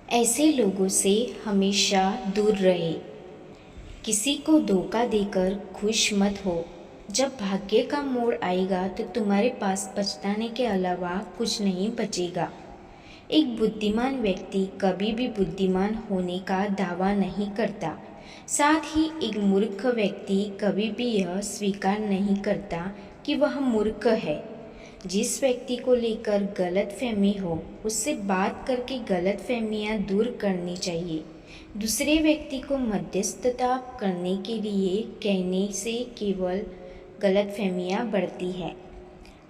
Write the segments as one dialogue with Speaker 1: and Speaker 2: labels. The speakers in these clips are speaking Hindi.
Speaker 1: ऐसे लोगों से हमेशा दूर रहे। किसी को धोखा देकर खुश मत हो। जब भाग्य का मोड़ आएगा तो तुम्हारे पास पछताने के अलावा कुछ नहीं बचेगा। एक बुद्धिमान व्यक्ति कभी भी बुद्धिमान होने का दावा नहीं करता। साथ ही एक मूर्ख व्यक्ति कभी भी यह स्वीकार नहीं करता कि वह मूर्ख है। जिस व्यक्ति को लेकर गलतफहमी हो उससे बात करके गलतफहमियां दूर करनी चाहिए। दूसरे व्यक्ति को मध्यस्थता करने के लिए कहने से केवल गलतफहमियां बढ़ती है।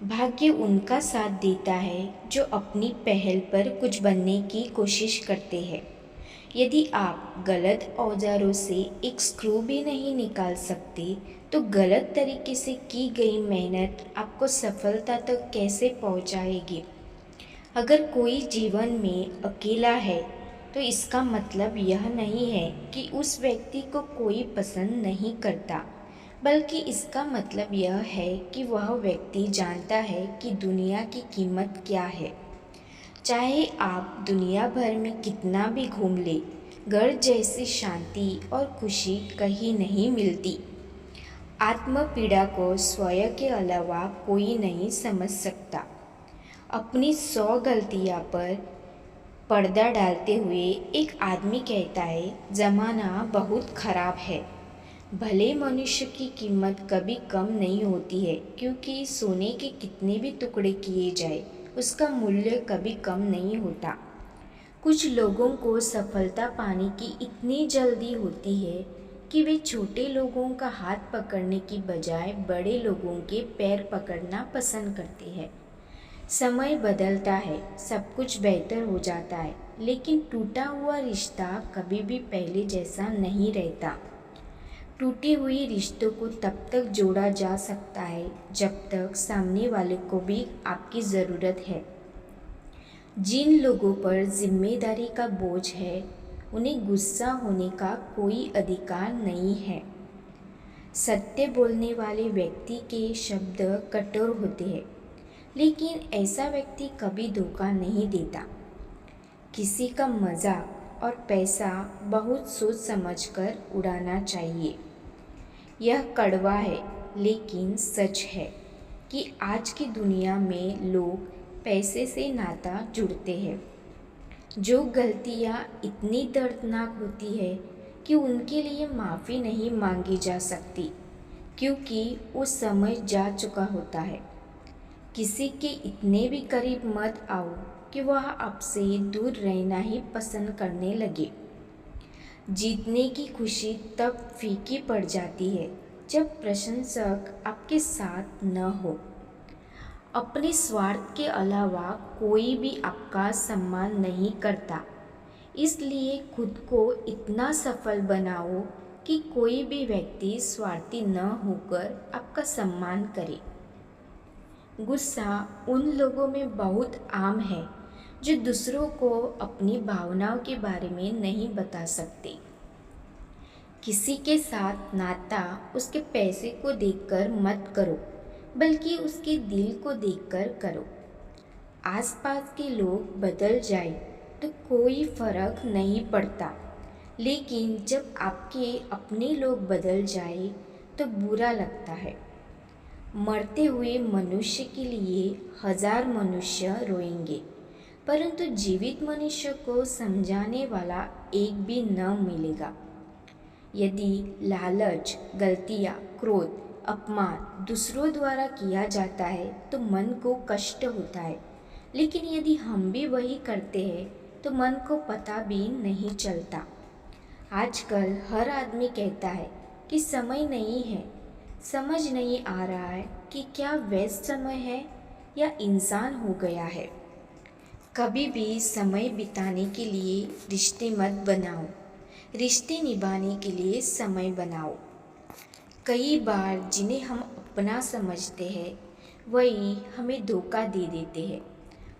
Speaker 1: भाग्य उनका साथ देता है जो अपनी पहल पर कुछ बनने की कोशिश करते हैं। यदि आप गलत औजारों से एक स्क्रू भी नहीं निकाल सकते तो गलत तरीके से की गई मेहनत आपको सफलता तक कैसे पहुंचाएगी। अगर कोई जीवन में अकेला है तो इसका मतलब यह नहीं है कि उस व्यक्ति को कोई पसंद नहीं करता, बल्कि इसका मतलब यह है कि वह व्यक्ति जानता है कि दुनिया की कीमत क्या है। चाहे आप दुनिया भर में कितना भी घूम ले, घर जैसी शांति और खुशी कहीं नहीं मिलती। आत्म पीड़ा को स्वयं के अलावा कोई नहीं समझ सकता। अपनी 100 गलतियां पर पर्दा डालते हुए एक आदमी कहता है, जमाना बहुत खराब है। भले मनुष्य की कीमत कभी कम नहीं होती है, क्योंकि सोने के कितने भी टुकड़े किए जाए उसका मूल्य कभी कम नहीं होता। कुछ लोगों को सफलता पाने की इतनी जल्दी होती है कि वे छोटे लोगों का हाथ पकड़ने की बजाय बड़े लोगों के पैर पकड़ना पसंद करते हैं। समय बदलता है, सब कुछ बेहतर हो जाता है, लेकिन टूटा हुआ रिश्ता कभी भी पहले जैसा नहीं रहता। टूटी हुई रिश्तों को तब तक जोड़ा जा सकता है जब तक सामने वाले को भी आपकी ज़रूरत है। जिन लोगों पर जिम्मेदारी का बोझ है उन्हें गुस्सा होने का कोई अधिकार नहीं है। सत्य बोलने वाले व्यक्ति के शब्द कठोर होते हैं, लेकिन ऐसा व्यक्ति कभी धोखा नहीं देता। किसी का मजाक और पैसा बहुत सोच समझकर उड़ाना चाहिए। यह कड़वा है लेकिन सच है कि आज की दुनिया में लोग पैसे से नाता जुड़ते हैं। जो गलतियाँ इतनी दर्दनाक होती है कि उनके लिए माफ़ी नहीं मांगी जा सकती, क्योंकि वो समय जा चुका होता है। किसी के इतने भी करीब मत आओ कि वह आपसे दूर रहना ही पसंद करने लगे। जीतने की खुशी तब फीकी पड़ जाती है जब प्रशंसक आपके साथ न हो। अपने स्वार्थ के अलावा कोई भी आपका सम्मान नहीं करता, इसलिए खुद को इतना सफल बनाओ कि कोई भी व्यक्ति स्वार्थी न होकर आपका सम्मान करे। गुस्सा उन लोगों में बहुत आम है जो दूसरों को अपनी भावनाओं के बारे में नहीं बता सकते। किसी के साथ नाता उसके पैसे को देखकर मत करो, बल्कि उसके दिल को देखकर करो। आसपास के लोग बदल जाए तो कोई फर्क नहीं पड़ता, लेकिन जब आपके अपने लोग बदल जाए तो बुरा लगता है। मरते हुए मनुष्य के लिए 1000 मनुष्य रोएंगे, परंतु जीवित मनुष्य को समझाने वाला एक भी न मिलेगा। यदि लालच, गलतियाँ, क्रोध, अपमान दूसरों द्वारा किया जाता है तो मन को कष्ट होता है, लेकिन यदि हम भी वही करते हैं तो मन को पता भी नहीं चलता। आजकल हर आदमी कहता है कि समय नहीं है। समझ नहीं आ रहा है कि क्या व्यस्त समय है या इंसान हो गया है। कभी भी समय बिताने के लिए रिश्ते मत बनाओ, रिश्ते निभाने के लिए समय बनाओ। कई बार जिन्हें हम अपना समझते हैं वही हमें धोखा दे देते हैं,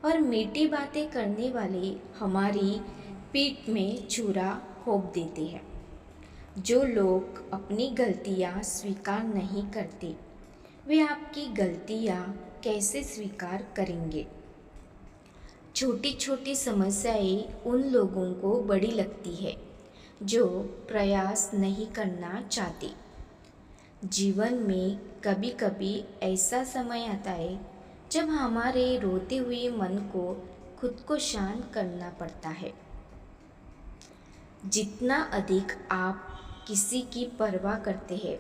Speaker 1: और मीठी बातें करने वाले हमारी पीठ में छुरा घोंप देते हैं। जो लोग अपनी गलतियाँ स्वीकार नहीं करते वे आपकी गलतियाँ कैसे स्वीकार करेंगे। छोटी छोटी समस्याएं उन लोगों को बड़ी लगती है जो प्रयास नहीं करना चाहते। जीवन में कभी कभी ऐसा समय आता है जब हमारे रोते हुए मन को खुद को शांत करना पड़ता है। जितना अधिक आप किसी की परवाह करते हैं,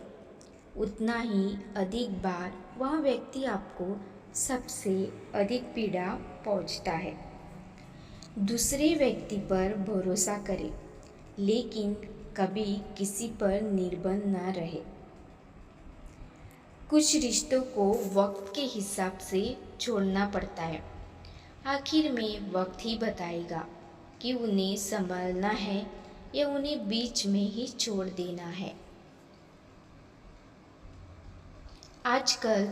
Speaker 1: उतना ही अधिक बार वह व्यक्ति आपको सबसे अधिक पीड़ा पहुंचता है। दूसरे व्यक्ति पर भरोसा करें, लेकिन कभी किसी पर निर्भर न रहे। कुछ रिश्तों को वक्त के हिसाब से छोड़ना पड़ता है। आखिर में वक्त ही बताएगा कि उन्हें संभालना है या उन्हें बीच में ही छोड़ देना है। आजकल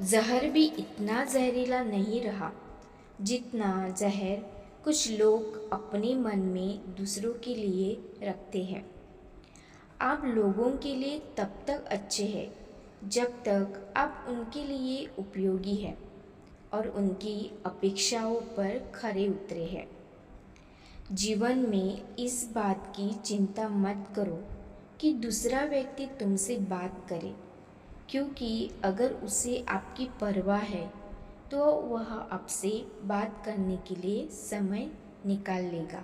Speaker 1: जहर भी इतना जहरीला नहीं रहा जितना जहर कुछ लोग अपने मन में दूसरों के लिए रखते हैं। आप लोगों के लिए तब तक अच्छे हैं जब तक आप उनके लिए उपयोगी हैं और उनकी अपेक्षाओं पर खरे उतरे हैं। जीवन में इस बात की चिंता मत करो कि दूसरा व्यक्ति तुमसे बात करे, क्योंकि अगर उसे आपकी परवाह है तो वह आपसे बात करने के लिए समय निकाल लेगा।